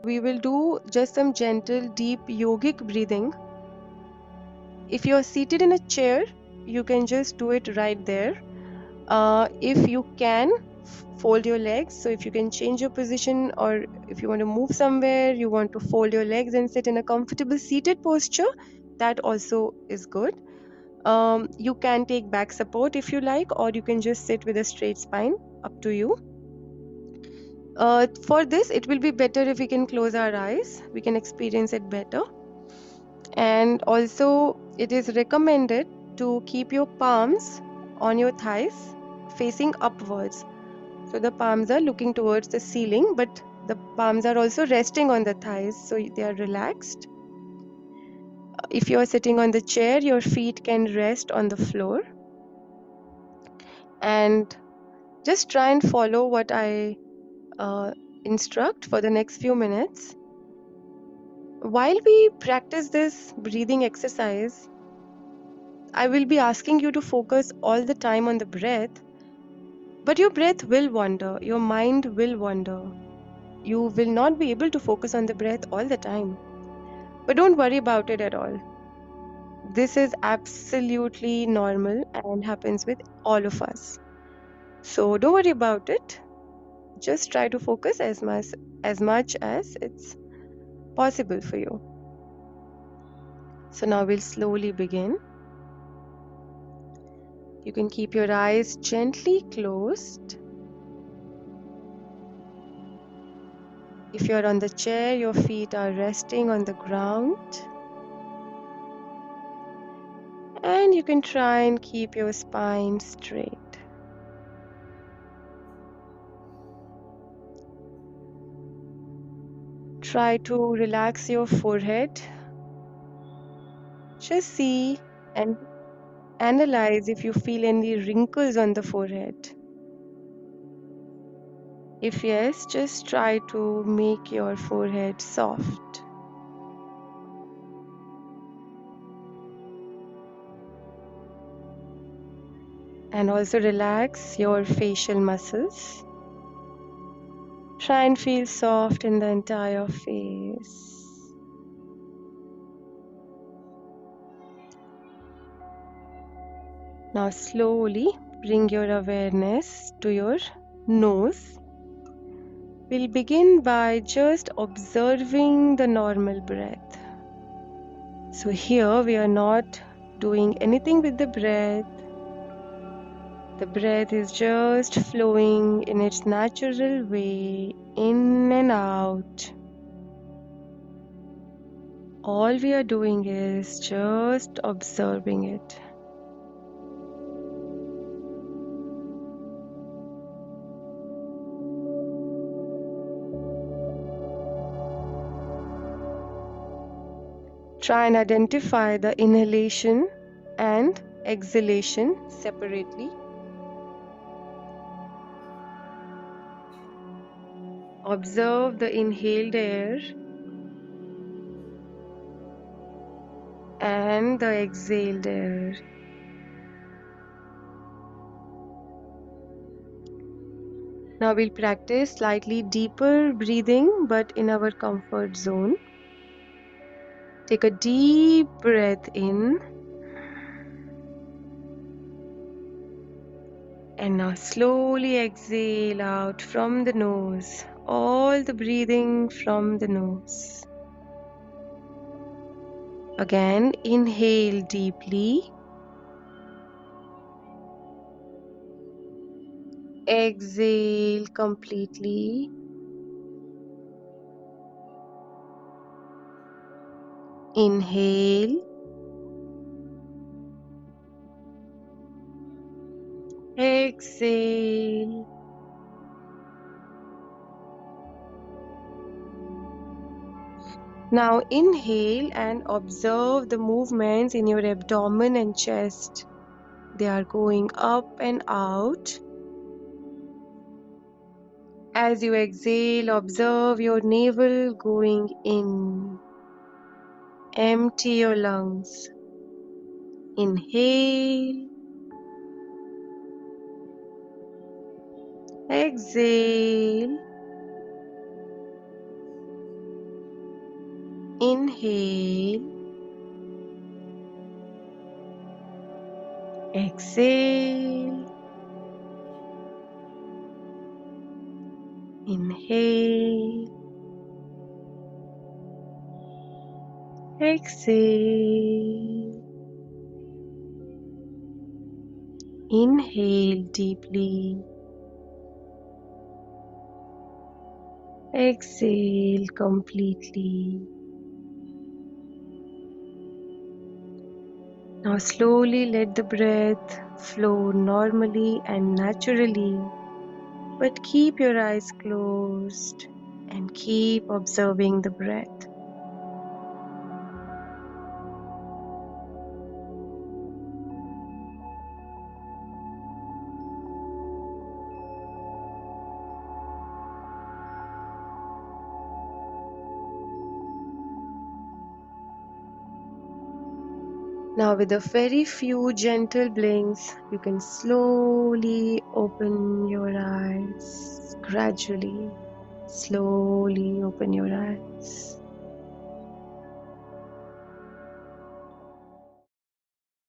we will do just some gentle, deep yogic breathing. If you're seated in a chair, you can just do it right there. If you can, fold your legs. So if you can change your position, or if you want to move somewhere, you want to fold your legs and sit in a comfortable seated posture, that also is good. You can take back support if you like, or you can just sit with a straight spine, up to you. For this, it will be better if we can close our eyes. We can experience it better. And also, it is recommended to keep your palms on your thighs facing upwards. So the palms are looking towards the ceiling, but the palms are also resting on the thighs, so they are relaxed. If you are sitting on the chair, your feet can rest on the floor. And just try and follow what I instruct for the next few minutes. While we practice this breathing exercise, I will be asking you to focus all the time on the breath, but your breath will wander, your mind will wander. You will not be able to focus on the breath all the time. But don't worry about it at all. This is absolutely normal and happens with all of us. So don't worry about it. Just try to focus as much as it's possible for you. So now we'll slowly begin. You can keep your eyes gently closed. If you're on the chair, your feet are resting on the ground. And you can try and keep your spine straight. Try to relax your forehead. Just see and analyze if you feel any wrinkles on the forehead. If yes, just try to make your forehead soft. And also relax your facial muscles. Try and feel soft in the entire face. Now slowly bring your awareness to your nose. We'll begin by just observing the normal breath. So here we are not doing anything with the breath. The breath is just flowing in its natural way, in and out. All we are doing is just observing it. Try and identify the inhalation and exhalation separately. Observe the inhaled air and the exhaled air. Now we'll practice slightly deeper breathing, but in our comfort zone. Take a deep breath in. And now slowly exhale out from the nose. All the breathing from the nose. Again, inhale deeply. Exhale completely. Inhale. Exhale. Now inhale and observe the movements in your abdomen and chest. They are going up and out. As you exhale, observe your navel going in. Empty your lungs. Inhale. Exhale. Inhale, exhale, inhale, exhale, inhale deeply, exhale completely. Now slowly let the breath flow normally and naturally, but keep your eyes closed and keep observing the breath. Now, with a very few gentle blinks, you can slowly open your eyes. Gradually, slowly open your eyes.